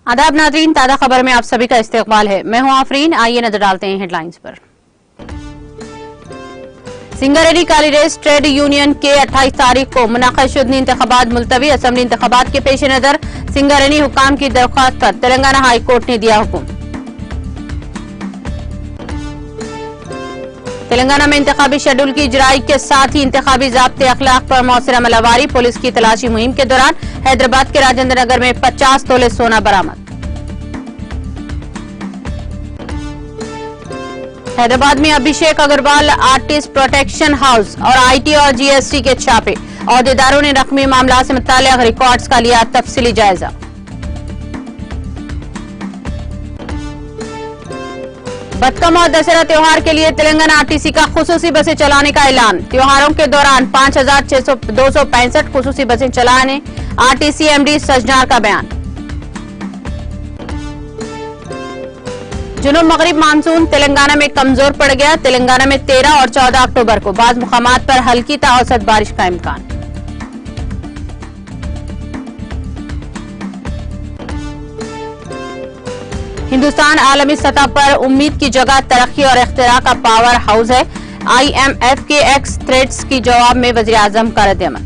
आदाब नाज़रीन, ताज़ा खबर में आप सभी का इस्तकबाल है। मैं हूं आफरीन। आइए नजर डालते हैं हेडलाइंस पर। सिंगरेनी काली रेस ट्रेड यूनियन के 28 तारीख को मुनाक़िद शुदा इंतखाबात मुलतवी। असम्बली इंतखाबात के पेश नजर सिंगरेनी हुक्काम की दरख्वास्त पर तेलंगाना हाई कोर्ट ने दिया हुक्म। तेलंगाना में इंतखाबी शेड्यूल की इजराई के साथ ही इंतखाबी ज़ाब्ते अखलाक पर मौसर अमलवारी। पुलिस की तलाशी मुहिम के दौरान हैदराबाद के राजेंद्र नगर में 50 तोले सोना बरामद। हैदराबाद में अभिषेक अग्रवाल आर्टिस्ट प्रोटेक्शन हाउस और आईटी और जीएसटी के छापे। अहदेदारों ने रकमी मामला से मुताल्लिक़ रिकॉर्ड्स का लिया तफसीली जायजा। बतकम और दशहरा त्योहार के लिए तेलंगाना आरटीसी का खुसूसी बसें चलाने का ऐलान। त्योहारों के दौरान 5,265 खुसूसी बसें चलाने आरटीसी एमडी सजनार का बयान। जुनूब मगरिब मानसून तेलंगाना में कमजोर पड़ गया। तेलंगाना में 13 और 14 अक्टूबर को बाज़ मुकामात पर हल्की ता औसत बारिश का इम्कान। हिंदुस्तान आलमी सतह पर उम्मीद की जगह तरक्की और इख्तिरा का पावर हाउस है। IMF के एक्स थ्रेट्स की जवाब में वज़ीर आज़म का रद्द-ए-अमल।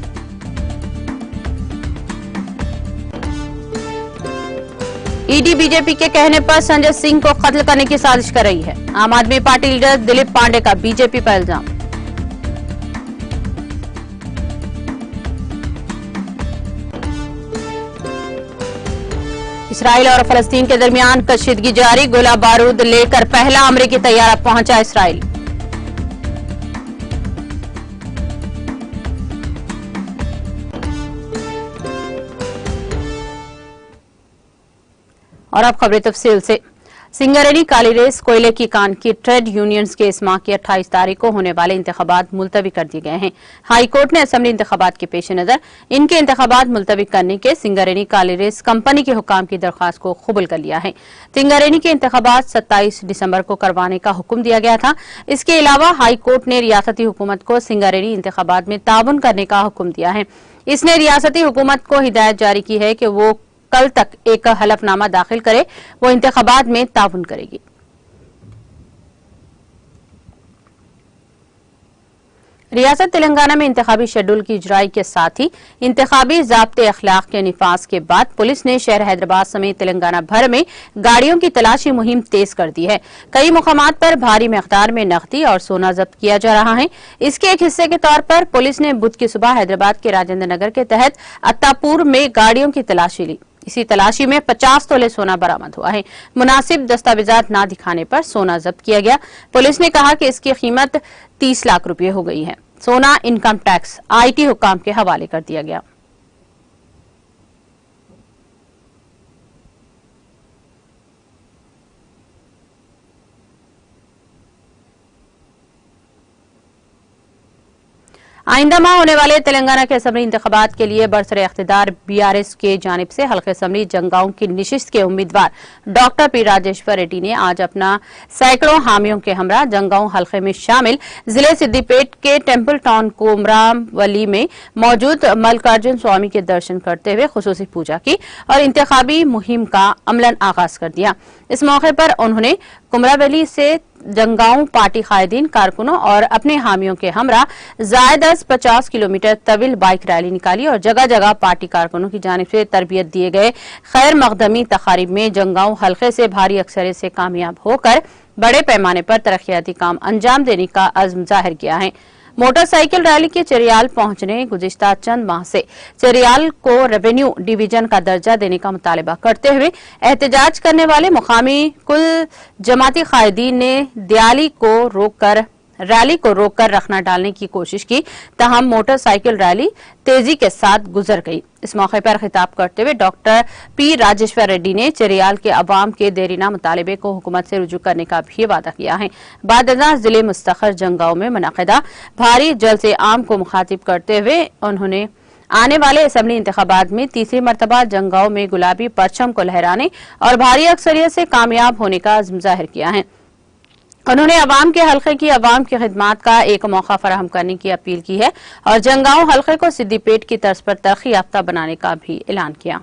ईडी बीजेपी के कहने पर संजय सिंह को कत्ल करने की साजिश कर रही है। आम आदमी पार्टी लीडर दिलीप पांडे का बीजेपी पर इल्जाम। इसराइल और फलस्तीन के दरमियान कशीदगी जारी। गोला बारूद लेकर पहला अमेरिकी तैयारा पहुंचा इसराइल। और अब खबरें तफसील से। सिंगरेनी काली रेस कोयले की कान की ट्रेड यूनियंस के इस माह की 28 तारीख को होने वाले इंतखाबात मुलतवी कर दिए गए हैं। हाई कोर्ट ने असम्बली इंतखाबात के पेश नजर इनके इंतखाबात मुलतवी करने के सिंगरेनी काली रेस कंपनी के हुक्काम की दरख्वास्त को कबूल कर लिया है। सिंगरेनी के इंतखाबात 27 दिसंबर को करवाने का हुक्म दिया गया था। इसके अलावा हाई कोर्ट ने रियासती हुकूमत को सिंगरेनी इंतखाबात में ताउन करने का हुक्म दिया है। इसने रियासती हुकूमत को हिदायत जारी की है कि वो कल तक एक हलफनामा दाखिल करे, वो इंतखाबात में ताउन करेगी। रियासत तेलंगाना में इंतखाबी शेड्यूल की इजराई के साथ ही इंतखाबी ज़ाब्ते अखलाक के निफाज के बाद पुलिस ने शहर हैदराबाद समेत तेलंगाना भर में गाड़ियों की तलाशी मुहिम तेज कर दी है। कई मुकामात पर भारी मिकदार में नकदी और सोना जब्त किया जा रहा है। इसके एक हिस्से के तौर पर पुलिस ने बुध की सुबह हैदराबाद के राजेंद्र नगर के तहत अत्तापुर में गाड़ियों की तलाशी ली। इसी तलाशी में 50 तोले सोना बरामद हुआ है। मुनासिब दस्तावेजात न दिखाने पर सोना जब्त किया गया। पुलिस ने कहा कि इसकी कीमत 30 लाख रुपए हो गई है। सोना इनकम टैक्स आईटी हुक्काम के हवाले कर दिया गया। आइंदा माह होने वाले तेलंगाना के असम्बली इंतखाबात के लिए बरसरे इख्तिदार BRS के जानिब से हल्के असम्बली जंगाओं की निशिस्त के उम्मीदवार डॉक्टर पी राजेश्वर रेड्डी ने आज अपना सैकड़ों हामियों के हमरा जंगाओं हल्के में शामिल जिले सिद्दीपेट के टेम्पल टाउन कोमरावली में मौजूद मल्लिकार्जुन स्वामी के दर्शन करते हुए खुसूसी पूजा की और इंतखाबी मुहिम का अमलन आगाज कर दिया। इस मौके पर उन्होंने कुमरावली से जंगाओं पार्टी कायदीन कारकुनों और अपने हामियों के हमरा जायद 50 किलोमीटर तवील बाइक रैली निकाली और जगह जगह पार्टी कारकुनों की जानिब से तरबियत दिए गए खैर मकदमी तकारीब में जंगाओं हल्के से भारी अक्सरियत से कामयाब होकर बड़े पैमाने पर तरक्याती काम अंजाम देने का अज़्म जाहिर किया है। मोटरसाइकिल रैली के चेरियाल पहुंचने गुज़िश्ता चंद माह से चेरियाल को रेवेन्यू डिवीजन का दर्जा देने का मुतालबा करते हुए एहतजाज करने वाले मुकामी कुल जमाती कायदीन ने रैली को रोककर रखना डालने की कोशिश की, तहम मोटरसाइकिल रैली तेजी के साथ गुजर गई। इस मौके पर खिताब करते हुए डॉक्टर पी राजेश्वर रेड्डी ने चेरियाल के अवाम के देरीना मुतालबे को हुकूमत से रुजू करने का भी वादा किया है। बादशाह जिले मुस्तखर जंगाओं में मुनक़िदा भारी जलसे आम को मुखातिब करते हुए उन्होंने आने वाले असम्बली इंतखाबात में तीसरी मरतबा जंगाओं में गुलाबी परचम को लहराने और भारी अक्सरियत से कामयाब होने का अज़्म जाहिर किया है। उन्होंने अवाम के हल्के की अवाम की खिदमात का एक मौका फराहम करने की अपील की है और जंगाओं हल्के को सिद्दीपेट की तर्ज पर तरक्की याफ्ता बनाने का भी ऐलान किया।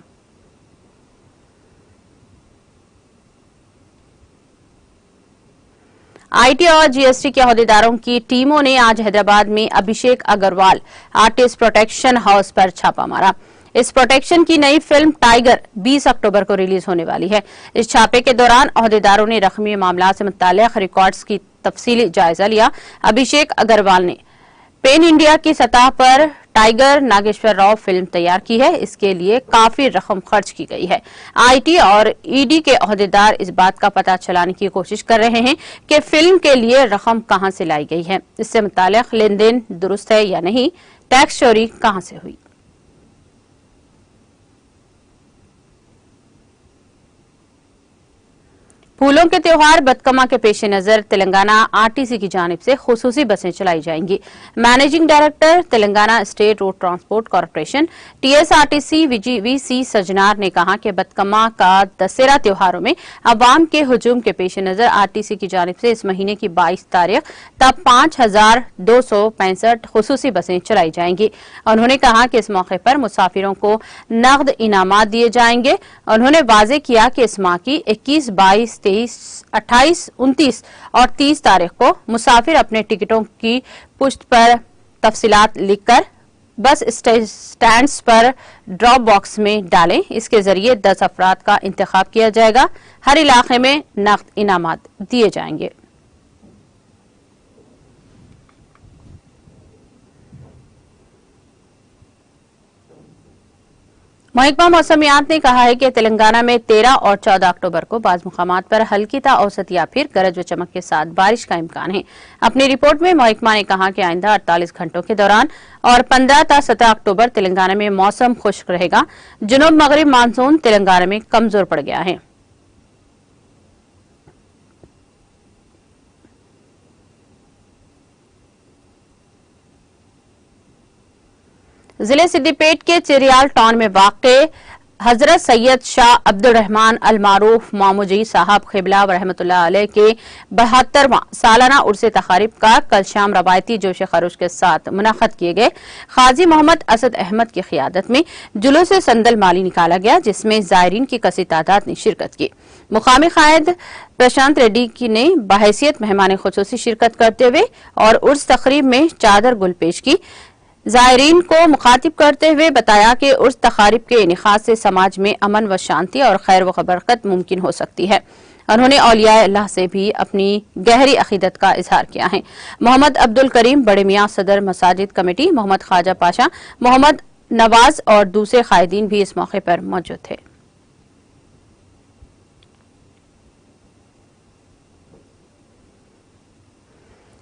आईटी और जीएसटी के अहदेदारों की टीमों ने आज हैदराबाद में अभिषेक अग्रवाल आर्टिस्ट प्रोटेक्शन हाउस पर छापा मारा। इस प्रोटेक्शन की नई फिल्म टाइगर 20 अक्टूबर को रिलीज होने वाली है। इस छापे के दौरान अहदेदारों ने रकमी मामला से मुताल्लिक रिकॉर्ड्स की तफसीली जायजा लिया। अभिषेक अग्रवाल ने पेन इंडिया की सतह पर टाइगर नागेश्वर राव फिल्म तैयार की है। इसके लिए काफी रकम खर्च की गई है। आईटी और ईडी के अहदेदार इस बात का पता चलाने की कोशिश कर रहे हैं कि फिल्म के लिए रकम कहां से लाई गई है, इससे मुताल्लिक लेन देन दुरुस्त है या नहीं, टैक्स चोरी कहां से हुई। फूलों के त्योहार बतकमा के पेश नजर तेलंगाना आरटीसी की जानिब से खुसूसी बसें चलाई जाएंगी। Managing director Telangana state road transport corporation TSRTC VC Sajjanar ने कहा कि बतकमा का दशहरा त्योहारों में अवाम के हुजूम के पेश नजर आरटीसी की जानिब से इस महीने की 22 तारीख तक 5265 खुसूसी बसें चलाई जाएंगी। उन्होंने कहा कि इस मौके पर मुसाफिरों को नकद इनामात दिए जाएंगे। उन्होंने वाजे किया कि इस माह की 21, 22, 23, 28, 29 और 30 तारीख को मुसाफिर अपने टिकटों की पुष्ट पर तफसीलात लिखकर बस स्टैंड्स पर ड्रॉप बॉक्स में डालें। इसके जरिए 10 अफराद का इंतखाब किया जाएगा। हर इलाके में नकद इनामात दिए जाएंगे। महकमा मौसमियात ने कहा है कि तेलंगाना में 13 और 14 अक्टूबर को बाज़ मुकामात पर हल्की ता औसत या फिर गरज व चमक के साथ बारिश का इम्कान है। अपनी रिपोर्ट में महकमा ने कहा कि आइंदा 48 घंटों के दौरान और 15 ता 17 अक्टूबर तेलंगाना में मौसम खुश्क रहेगा। जुनूब मगरिब मानसून तेलंगाना में कमजोर पड़ गया है। जिले सिद्दीपेट के चिरियाल टाउन में वाक़े हजरत सैयद शाह अब्दुल रहमान अल मारूफ मामूजी साहब क़िबला रहमतुल्लाह अलैह के 72वां सालाना उर्स तकारीब का कल शाम रवायती जोश खरोश के साथ मुनक़्क़द किए गए। क़ाज़ी मोहम्मद असद अहमद की क़ियादत में जुलूस संदल माली निकाला गया, जिसमें ज़ायरीन की कसी तादाद ने शिरकत की। मुकामी क़ायद प्रशांत रेड्डी ने बहैसियत मेहमान ख़ुसूसी शिरकत करते हुए और उर्स तक़रीब में चादर गुल पेश की। ज़ायरीन को मुखातिब करते हुए बताया कि उर्स तकारीब के इनेकाद से समाज में अमन व शांति और खैर व बरकत मुमकिन हो सकती है। उन्होंने औलिया अल्लाह से भी अपनी गहरी अकीदत का इजहार किया है। मोहम्मद अब्दुल करीम बड़े मियाँ सदर मसाजिद कमेटी, मोहम्मद ख्वाजा पाशा, मोहम्मद नवाज और दूसरे कायदीन भी इस मौके पर मौजूद थे।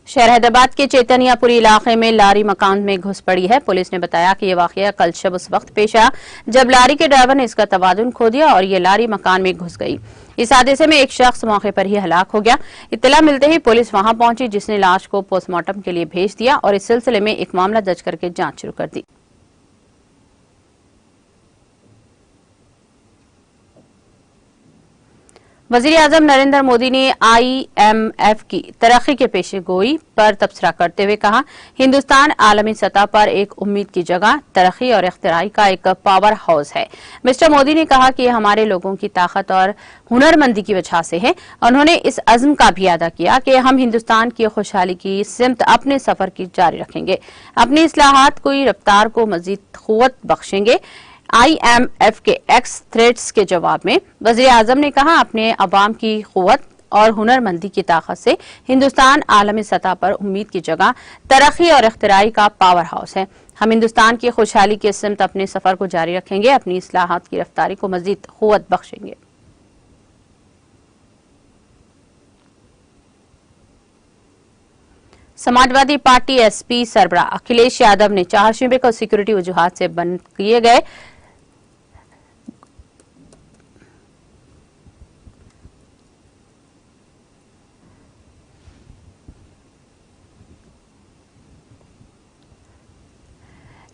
शहर हैदराबाद के चैतन्यापुरी इलाके में लारी मकान में घुस पड़ी है। पुलिस ने बताया कि यह वाकया कल शब उस वक्त पेश आया जब लारी के ड्राइवर ने इसका तवाजुन खो दिया और ये लारी मकान में घुस गई। इस हादसे में एक शख्स मौके पर ही हलाक हो गया। इत्तला मिलते ही पुलिस वहां पहुंची, जिसने लाश को पोस्टमार्टम के लिए भेज दिया और इस सिलसिले में एक मामला दर्ज करके जांच शुरू कर दी। वज़ीर आज़म नरेंद्र मोदी ने IMF की तरक्की के पेशे गोई पर तबसरा करते हुए कहा, हिंदुस्तान आलमी सतह पर एक उम्मीद की जगह, तरक्की और इख्तिराई का एक पावर हाउस है। मिस्टर मोदी ने कहा कि यह हमारे लोगों की ताकत और हुनरमंदी की वजह से है। उन्होंने इस अज़्म का भी अदा किया कि हम हिंदुस्तान की खुशहाली की सिमत अपने सफर की जारी रखेंगे, अपनी इस्लाहात की रफ्तार को मजीद क़ुव्वत बख्शेंगे। IMF के एक्स थ्रेट्स के जवाब में वज़ीर आज़म ने कहा, अपने अवाम की क़ुव्वत और हुनरमंदी की ताकत से हिंदुस्तान आलमी सतह पर उम्मीद की जगह, तरक्की और इख्तिराई का पावर हाउस है। हम हिंदुस्तान की खुशहाली के सिमत अपने सफर को जारी रखेंगे, अपनी इस्लाहात की रफ्तारी को मजीद क़ुव्वत बख्शेंगे। समाजवादी पार्टी SP सरबराह अखिलेश यादव ने चारशंबे को सिक्योरिटी वजूहात से बंद किए गए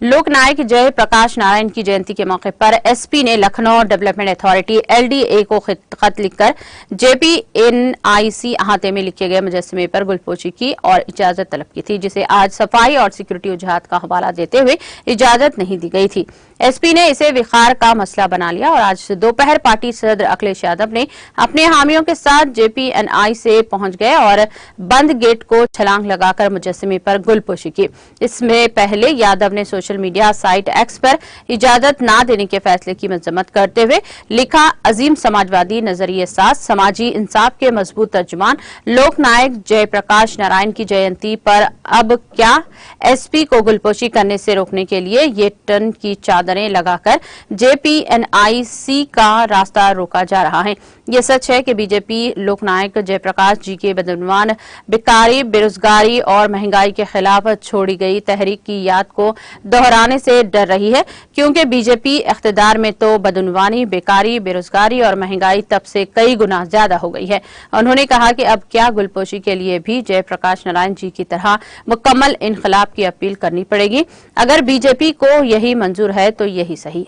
लोकनायक जय प्रकाश नारायण की जयंती के मौके पर एसपी ने लखनऊ डेवलपमेंट अथॉरिटी एलडीए को खत लिखकर जेपीएनआईसी अहाते में लिखे गए मुजस्समे पर गुलपोशी की और इजाजत तलब की थी, जिसे आज सफाई और सिक्योरिटी वजूहात का हवाला देते हुए इजाजत नहीं दी गई थी। एसपी ने इसे विखार का मसला बना लिया और आज दोपहर पार्टी सदर अखिलेश यादव ने अपने हामियों के साथ जेपीएनआई से पहुंच गए और बंद गेट को छलांग लगाकर मुजस्समे पर गुलपोशी की। इसमें पहले यादव ने सोशल मीडिया साइट एक्स पर इजाजत न देने के फैसले की मजम्मत करते हुए लिखा, अजीम समाजवादी नजरिए साथ समाजी इंसाफ के मजबूत तर्जुमान लोकनायक जयप्रकाश नारायण की जयंती पर अब क्या एसपी को गुलपोशी करने से रोकने के लिए ये टन की चादरें लगाकर जेपीएनआईसी का रास्ता रोका जा रहा है। ये सच है कि बीजेपी लोकनायक जयप्रकाश जी के बदनवान बेकारी, बेरोजगारी और महंगाई के खिलाफ छोड़ी गई तहरीक की याद को दोहराने से डर रही है, क्योंकि बीजेपी इख्तिदार में तो बदनवानी, बेकारी, बेरोजगारी और महंगाई तब से कई गुना ज्यादा हो गई है। उन्होंने कहा कि अब क्या गुलपोशी के लिए भी जयप्रकाश नारायण जी की तरह मुकम्मल इनकलाब की अपील करनी पड़ेगी। अगर बीजेपी को यही मंजूर है तो यही सही।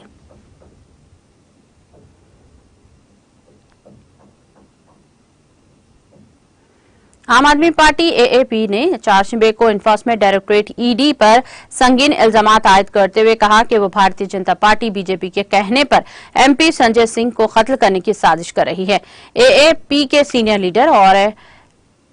आम आदमी पार्टी एएपी ने चारशिंबे को इन्फोर्समेंट डायरेक्टोरेट ईडी पर संगीन इल्जामात आयद करते हुए कहा कि वो भारतीय जनता पार्टी बीजेपी के कहने पर एमपी संजय सिंह को कत्ल करने की साजिश कर रही है। एएपी के सीनियर लीडर और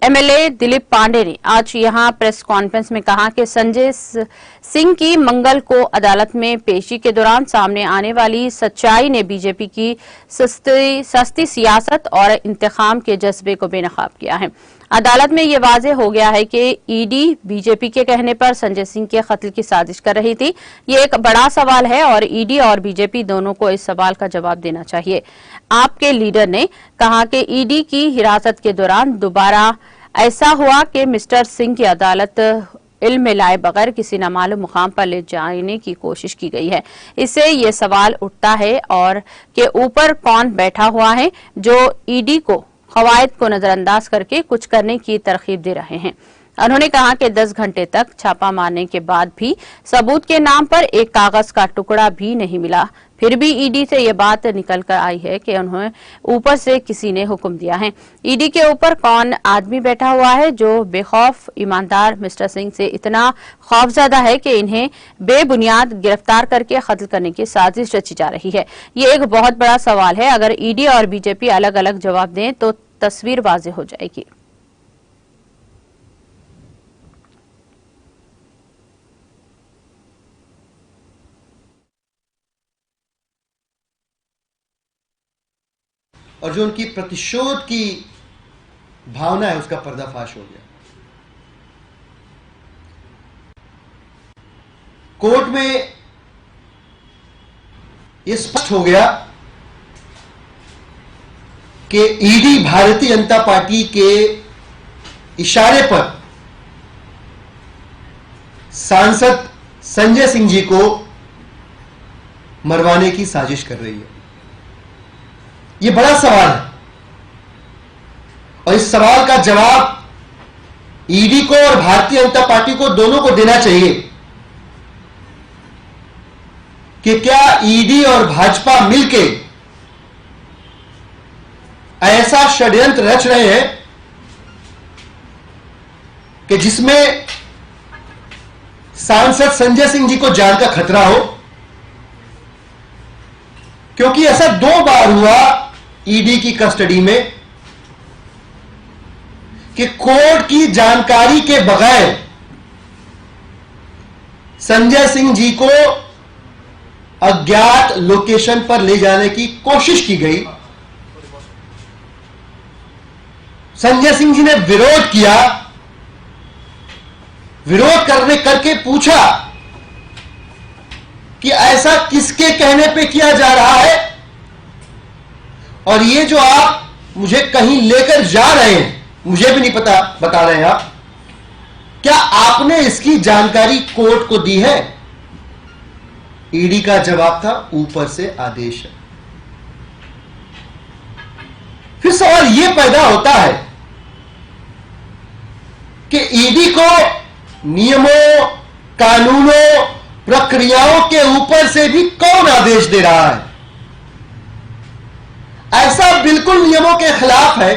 एमएलए दिलीप पांडे ने आज यहां प्रेस कॉन्फ्रेंस में कहा कि संजय सिंह की मंगल को अदालत में पेशी के दौरान सामने आने वाली सच्चाई ने बीजेपी की सस्ती सियासत और इंतकाम के जज्बे को बेनकाब किया है। अदालत में ये वाजे हो गया है कि ईडी बीजेपी के कहने पर संजय सिंह के कत्ल की साजिश कर रही थी। ये एक बड़ा सवाल है और ईडी और बीजेपी दोनों को इस सवाल का जवाब देना चाहिए। आपके लीडर ने कहा कि ईडी की हिरासत के दौरान दोबारा ऐसा हुआ कि मिस्टर सिंह की अदालत इल्म में लाए बगैर किसी नामालूम मुकाम पर ले जाने की कोशिश की गई है। इससे ये सवाल उठता है और कि ऊपर कौन बैठा हुआ है जो ईडी को कवायद को नजरअंदाज करके कुछ करने की तरकीब दे रहे हैं। उन्होंने कहा कि 10 घंटे तक छापा मारने के बाद भी सबूत के नाम पर एक कागज का टुकड़ा भी नहीं मिला। फिर भी ईडी से ये बात निकल कर आई है कि उन्हें ऊपर से किसी ने हुक्म दिया है। ईडी के ऊपर कौन आदमी बैठा हुआ है जो बेखौफ ईमानदार मिस्टर सिंह से इतना खौफजदा है कि इन्हें बेबुनियाद गिरफ्तार करके कत्ल करने की साजिश रची जा रही है। ये एक बहुत बड़ा सवाल है। अगर ईडी और बीजेपी अलग अलग जवाब दें तो तस्वीर वाज़ेह हो जाएगी। और जो उनकी प्रतिशोध की भावना है उसका पर्दाफाश हो गया। कोर्ट में यह स्पष्ट हो गया कि ईडी भारतीय जनता पार्टी के इशारे पर सांसद संजय सिंह जी को मरवाने की साजिश कर रही है। यह बड़ा सवाल है और इस सवाल का जवाब ईडी को और भारतीय जनता पार्टी को दोनों को देना चाहिए कि क्या ईडी और भाजपा मिलके ऐसा षड्यंत्र रच रहे हैं कि जिसमें सांसद संजय सिंह जी को जान का खतरा हो, क्योंकि ऐसा 2 बार हुआ ईडी की कस्टडी में कि कोर्ट की जानकारी के बगैर संजय सिंह जी को अज्ञात लोकेशन पर ले जाने की कोशिश की गई। संजय सिंह जी ने विरोध किया। विरोध करके पूछा कि ऐसा किसके कहने पे किया जा रहा है और ये जो आप मुझे कहीं लेकर जा रहे हैं, मुझे भी नहीं पता, बता रहे हैं आप, क्या आपने इसकी जानकारी कोर्ट को दी है? ईडी का जवाब था ऊपर से आदेश है। फिर सवाल यह पैदा होता है कि ईडी को नियमों, कानूनों प्रक्रियाओं के ऊपर से भी कौन आदेश दे रहा है? ऐसा बिल्कुल नियमों के खिलाफ है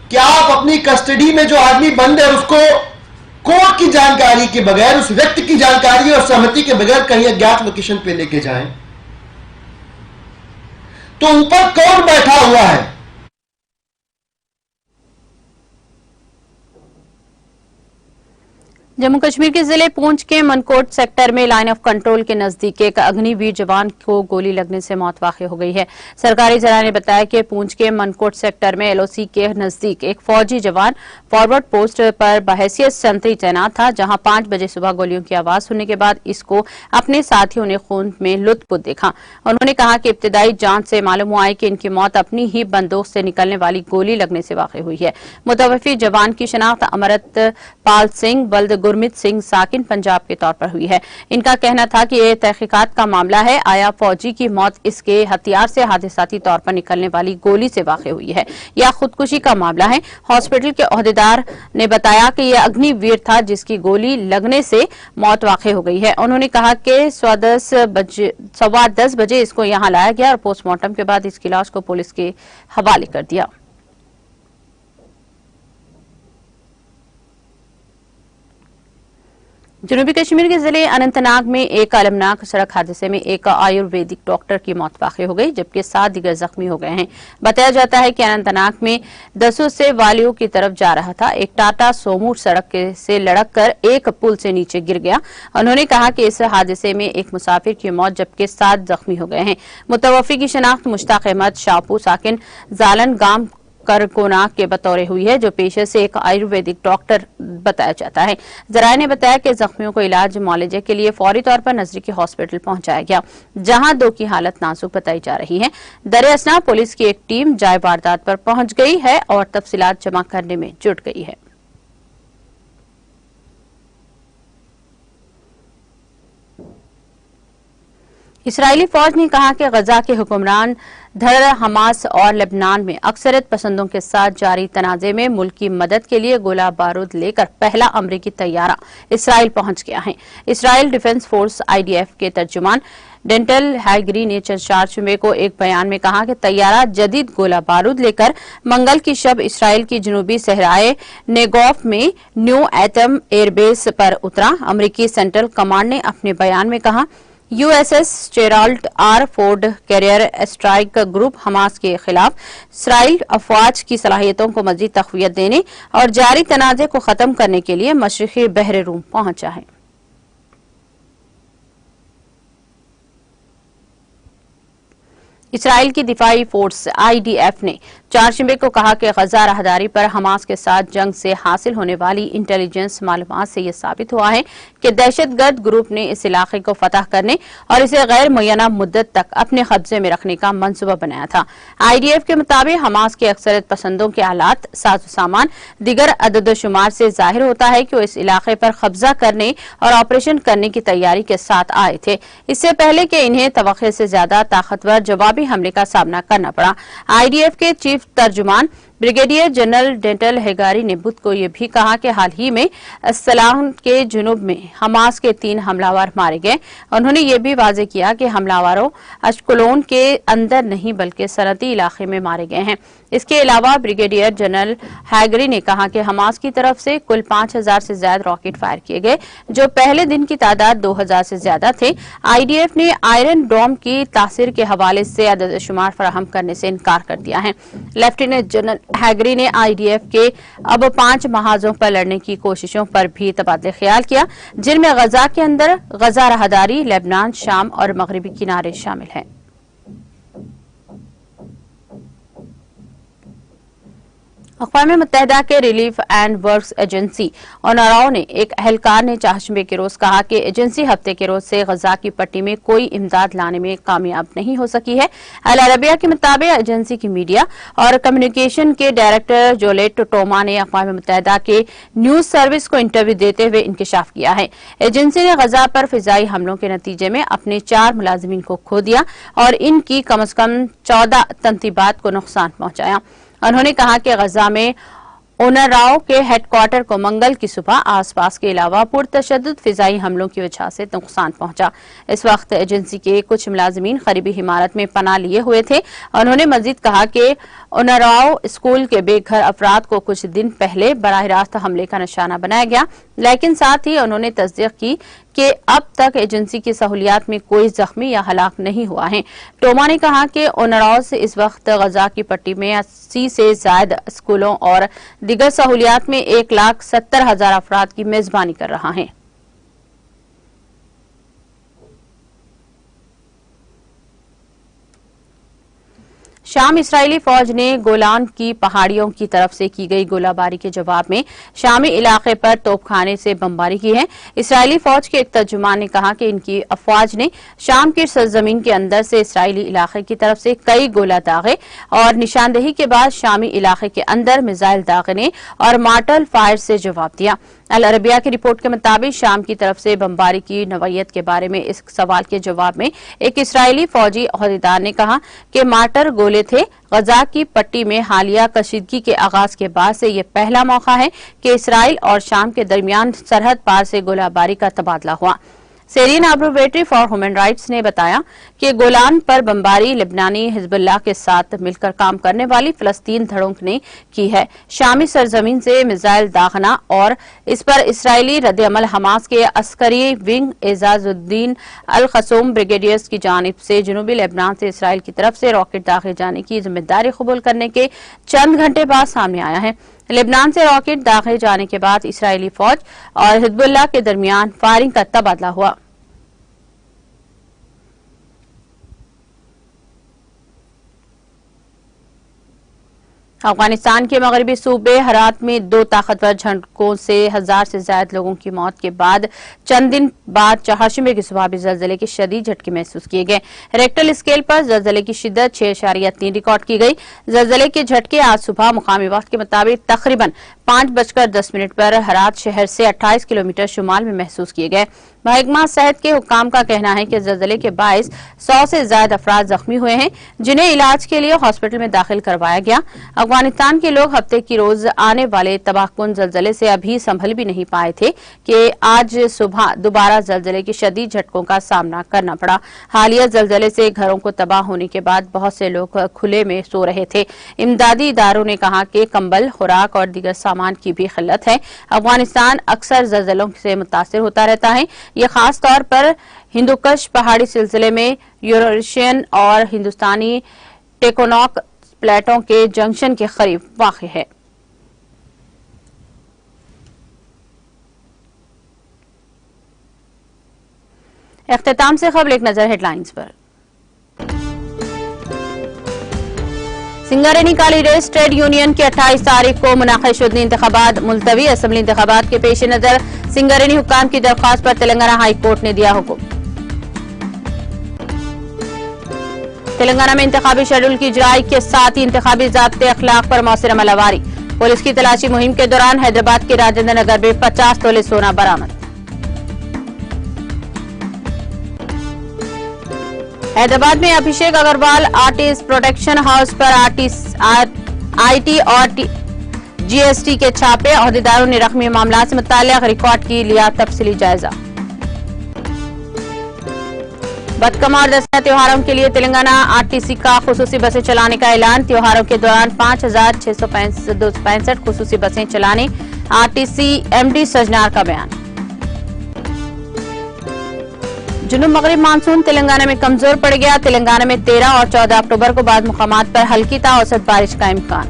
कि आप अपनी कस्टडी में जो आदमी बंद है उसको कोर्ट की जानकारी के बगैर, उस व्यक्ति की जानकारी और सहमति के बगैर कहीं अज्ञात लोकेशन पे लेके जाएं। तो ऊपर कौन बैठा हुआ है? जम्मू कश्मीर के जिले पुंछ के मनकोट सेक्टर में लाइन ऑफ कंट्रोल के नजदीक एक अग्निवीर जवान को गोली लगने से मौत वाक़ई हो गई है। सरकारी जराये ने बताया कि पुंछ के मनकोट सेक्टर में एलओसी के नजदीक एक फौजी जवान फॉरवर्ड पोस्ट पर बहैसियत संतरी तैनात था, जहां 5 बजे सुबह गोलियों की आवाज सुनने के बाद इसको अपने साथियों ने खून में लुत्फ देखा। उन्होंने कहा कि इब्तिदाई जांच से मालूम हुआ है कि इनकी मौत अपनी ही बंदूक से निकलने वाली गोली लगने से वाक़ई हुई है। मुतवफ़ी जवान की शनाख्त अमृत पाल सिंह बल्द गुरमीत सिंह साकिन पंजाब के तौर पर हुई है। इनका कहना था कि यह तहकीकात का मामला है, आया फौजी की मौत इसके हथियार से हादसाती तौर पर निकलने वाली गोली से वाक़ई हुई है या खुदकुशी का मामला है। हॉस्पिटल के ओहदेदार ने बताया कि यह अग्निवीर था जिसकी गोली लगने से मौत वाक़ई हो गई है। उन्होंने कहा कि 10:15 बजे इसको यहां लाया गया और पोस्टमार्टम के बाद इसकी लाश को पुलिस के हवाले कर दिया। जनूबी कश्मीर के जिले अनंतनाग में एक अलमनाक सड़क हादसे में एक आयुर्वेदिक डॉक्टर की मौत वाक़ई हो गई, जबकि 7 दिगर जख्मी हो गए हैं। बताया जाता है कि अनंतनाग में दसों से वालियों की तरफ जा रहा था। एक टाटा सोमू सड़क से लड़क कर एक पुल से नीचे गिर गया। उन्होंने कहा कि इस हादसे में एक मुसाफिर की मौत जबकि 7 जख्मी हो गए हैं। मुतवफ़ी की शनाख्त मुश्ताक अहमद शाहपू साकिन जालन गांव करकोना के बतौर हुई है, जो पेशे से एक आयुर्वेदिक डॉक्टर बताया जाता है। जराये ने बताया कि जख्मियों को इलाज मुआलजे के लिए फौरी तौर पर नजदीकी हॉस्पिटल पहुंचाया गया, जहां 2 की हालत नाजुक बताई जा रही है। दर-ए-असना पुलिस की एक टीम जाए वारदात पर पहुंच गई है और तफसीलात जमा करने में जुट गई है। इसराइली फौज ने कहा कि गजा के हुक्मरान धड़ हमास और लेबनान में अक्सरियत पसंदों के साथ जारी तनाजे में मुल्क की मदद के लिए गोला बारूद लेकर पहला अमरीकी तैयारा इसराइल पहुंच गया है। इसराइल डिफेंस फोर्स IDF के तर्जुमान डेंटल हैगरी ने 4 जुमे को एक बयान में कहा कि तैयारा जदीद गोला बारूद लेकर मंगल की शब इसराइल की जनूबी सहराए नेगोफ में न्यू एटम एयरबेस पर उतरा। अमरीकी सेंट्रल कमांड ने अपने बयान में कहा, USS Gerald R. Ford carrier strike group Hamas के खिलाफ इसराइल अफवाज की सलाहियतों को मजीद तक़वियत देने और जारी तनाज़े को खत्म करने के लिए मशरिकी बहर रूम पहुंचा है। इसराइल की दिफाई फोर्स IDF ने 4 जुमे को कहा कि गजा राहदारी पर हमास के साथ जंग से हासिल होने वाली इंटेलिजेंस मालूमात से यह साबित हुआ है कि दहशतगर्द ग्रुप ने इस इलाके को फतह करने और इसे गैर मुय्यना मुद्दत तक अपने कब्जे में रखने का मंसूबा बनाया था। IDF के मुताबिक हमास के अक्सरियत पसंदों के आलात, साजो सामान, दीगर अदद-ओ-शुमार से जाहिर होता है कि वो इस इलाके पर कब्जा करने और ऑपरेशन करने की तैयारी के साथ आए थे, इससे पहले कि इन्हें तवक्के से ज्यादा ताकतवर जवाबी हमले का सामना करना पड़ा। IDF के चीफ तर्जुमान ब्रिगेडियर जनरल डेंटल हेगारी ने बुध को यह भी कहा कि हाल ही में सलाम के जुनूब में हमास के 3 हमलावर मारे गए। उन्होंने ये भी वाजे किया कि हमलावरों अशकुलोन के अंदर नहीं बल्कि सनती इलाके में मारे गए हैं। इसके अलावा ब्रिगेडियर जनरल हैगरी ने कहा कि हमास की तरफ से कुल 5000 से ज्यादा रॉकेट फायर किए गए, जो पहले दिन की तादाद 2000 से ज्यादा थे। IDF ने आयरन डोम की तासीर के हवाले से अदद-ओ-शुमार फराहम करने से इनकार कर दिया है। लेफ्टिनेंट जनरल हैगरी ने IDF के अब 5 महाजों पर लड़ने की कोशिशों पर भी तबादले ख्याल किया, जिनमें गजा के अंदर गजा राहदारी, लेबनान, शाम और मगरबी किनारे शामिल हैं। अक़वाम मुत्तहिदा के रिलीफ एंड वर्क्स एजेंसी ओनाराओ ने एक अहलकार ने चाशमे के रोज कहा कि एजेंसी हफ्ते के रोज से गजा की पट्टी में कोई इमदाद लाने में कामयाब नहीं हो सकी है। अल अरबिया के मुताबिक एजेंसी की मीडिया और कम्युनिकेशन के डायरेक्टर जोलेट टोमा ने अक़वाम मुत्तहिदा के न्यूज सर्विस को इंटरव्यू देते हुए इंकशाफ किया है। एजेंसी ने गजा पर फिजाई हमलों के नतीजे में अपने 4 मुलाजिमीन को खो दिया और इनकी कम से कम 14 तनतीबात को नुकसान पहुंचाया। उन्होंने कहा कि गजा में ओनाराव के हेडक्वार्टर को मंगल की सुबह आसपास के अलावा पुरतशद्दुद फिजाई हमलों की वजह से नुकसान पहुंचा। इस वक्त एजेंसी के कुछ मुलाजिमीन करीबी इमारत में पनाह लिए हुए थे। उन्होंने मजीद कहा कि ओनाराव स्कूल के बेघर अफराद को कुछ दिन पहले बराह रास्त हमले का निशाना बनाया गया, लेकिन साथ ही उन्होंने तस्दीक की कि अब तक एजेंसी की सहूलियात में कोई जख्मी या हलाक नहीं हुआ है। टोमा ने कहा कि ओनाराव से इस वक्त गजा की पट्टी में 80 से ज्यादा स्कूलों और दिगर सहूलियात में 1,70,000 अफराद की मेजबानी कर रहा है। शाम इसराइली फौज ने गोलान की पहाड़ियों की तरफ से की गई गोलाबारी के जवाब में शामी इलाके पर तोपखाने से बमबारी की है। इसराइली फौज के एक तर्जुमान ने कहा कि इनकी अफवाज ने शाम की सरजमीन के अंदर से इसराइली इलाके की तरफ से कई गोला दागे और निशानदेही के बाद शामी इलाके के अंदर मिसाइल दागने और मार्टर फायर से जवाब दिया। अल अरबिया की रिपोर्ट के मुताबिक शाम की तरफ से बमबारी की नौयत के बारे में इस सवाल के जवाब में एक इसराइली फौजी अहदेदार ने कहा कि मार्टर गोले थे। गजा की पट्टी में हालिया कशीदगी के आगाज के बाद से यह पहला मौका है कि इसराइल और शाम के दरमियान सरहद पार से गोलाबारी का तबादला हुआ। Syrian observatory for human rights ने बताया कि गोलान पर बमबारी लिबनानी हिजबुल्लाह के साथ मिलकर काम करने वाली फलस्तीन धड़ों ने की है। शामी सरजमीन से मिसाइल दागना और इस पर इसराइली रद्द-ए-अमल हमास के अस्करी विंग एजाजुद्दीन अल खसूम ब्रिगेडियर्स की जानिब से जनूबी लेबनान से इसराइल की तरफ से रॉकेट दागे जाने की जिम्मेदारी कबूल करने के चंद घंटे बाद सामने आया है। लेबनान से रॉकेट दागे जाने के बाद इसराइली फौज और हिजबुल्लाह के दरमियान फायरिंग का तबादला हुआ। अफगानिस्तान के मगरबी सूबे हरात में 2 ताकतवर झटकों से 1000 से ज्यादा लोगों की मौत के बाद चंद दिन बाद चहारशंबे की सुबह भी जलजले के शदीद झटके महसूस किए गए। रेक्टर स्केल पर जलजले की शिद्दत 6.3 रिकॉर्ड की गई। जलजले के झटके आज सुबह मुकामी वक्त के मुताबिक तकरीबन 5:10 पर हरात शहर से 28 किलोमीटर शुमाल में महसूस किए गए। महकमा सेहत के हुक्काम का कहना है कि जलजले के बायस 100 से ज्यादा अफराद जख्मी हुए हैं, जिन्हें इलाज के लिए हॉस्पिटल में दाखिल करवाया गया। अफगानिस्तान के लोग हफ्ते की रोज आने वाले तबाहकुन जलजले से अभी संभल भी नहीं पाए थे कि आज सुबह दोबारा जलजले के शदीद झटकों का सामना करना पड़ा। हालिया जलजले से घरों को तबाह होने के बाद बहुत से लोग खुले में सो रहे थे। इमदादी इदारों ने कहा कि कंबल, खुराक और दीगर सामान की भी किल्लत है। अफगानिस्तान अक्सर जलजलों से मुतासिर होता रहता है। ये खास तौर पर हिंदुकुश पहाड़ी सिलसिले में यूरेशियन और हिंदुस्तानी टेक्टोनिक प्लेटों के जंक्शन के करीब वाक़ है। इख्तिताम से खबर एक नजर हेडलाइंस पर। सिंगारेनी काली रेस ट्रेड यूनियन की 28 तारीख को मुनाक़िद शुदा इंतखाबात मुलतवी। असम्बली इंतखाबात के पेश नजर सिंगारेनी हुक्काम की दरख्वास्त पर तेलंगाना हाई कोर्ट ने दिया हुक्म। तेलंगाना में इंतखाबी शेड्यूल की इजराई के साथ ही इंतखाबी ज़ाब्ते अखलाक पर मौसर अमलवारी। पुलिस की तलाशी मुहिम के दौरान हैदराबाद के राजेंद्र नगर में 50 तोले सोना बरामद। हैदराबाद में अभिषेक अग्रवाल आर्टिस्ट प्रोटेक्शन हाउस पर आईटी और जीएसटी के छापे। अहदेदारों ने रकमी मामला से मुताल्लिक़ रिकॉर्ड की लिया तफसीली जायजा। बदकमा और दशहरा त्योहारों के लिए तेलंगाना आरटीसी का खुसूसी बसें चलाने का ऐलान। त्योहारों के दौरान 5,665 खुसूसी बसें चलाने आरटीसी एमडी सजनार का बयान। जुनूब मगरिब मानसून तेलंगाना में कमजोर पड़ गया। तेलंगाना में 13 और 14 अक्टूबर को बाद मुकामात पर हल्की ता औसत बारिश का इम्कान।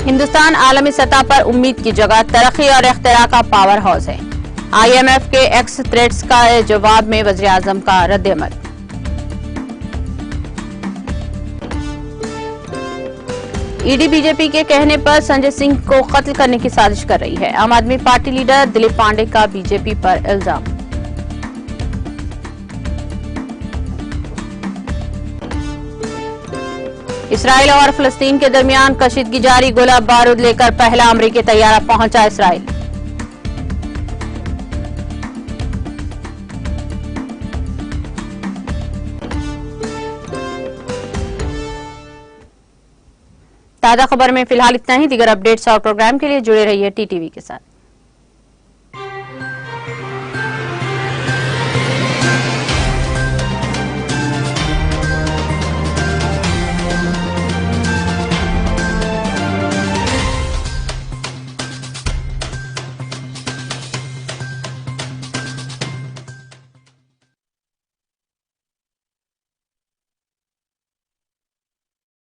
हिंदुस्तान आलमी सतह पर उम्मीद की जगह तरक्की और इख्तिरा का पावर हाउस है। आईएमएफ के एक्स थ्रेट्स का जवाब में वज़ीर आज़म का रद्द-ए-अमल। ईडी बीजेपी के कहने पर संजय सिंह को कत्ल करने की साजिश कर रही है। आम आदमी पार्टी लीडर दिलीप पांडे का बीजेपी पर इल्जाम। इसराइल और फलस्तीन के दरमियान कशीदगी जारी। गोला बारूद लेकर पहला अमरीकी तैयारा पहुंचा इसराइल। ताजा खबर में फिलहाल इतना ही। दीगर अपडेट्स और प्रोग्राम के लिए जुड़े रहिए टीटीवी के साथ।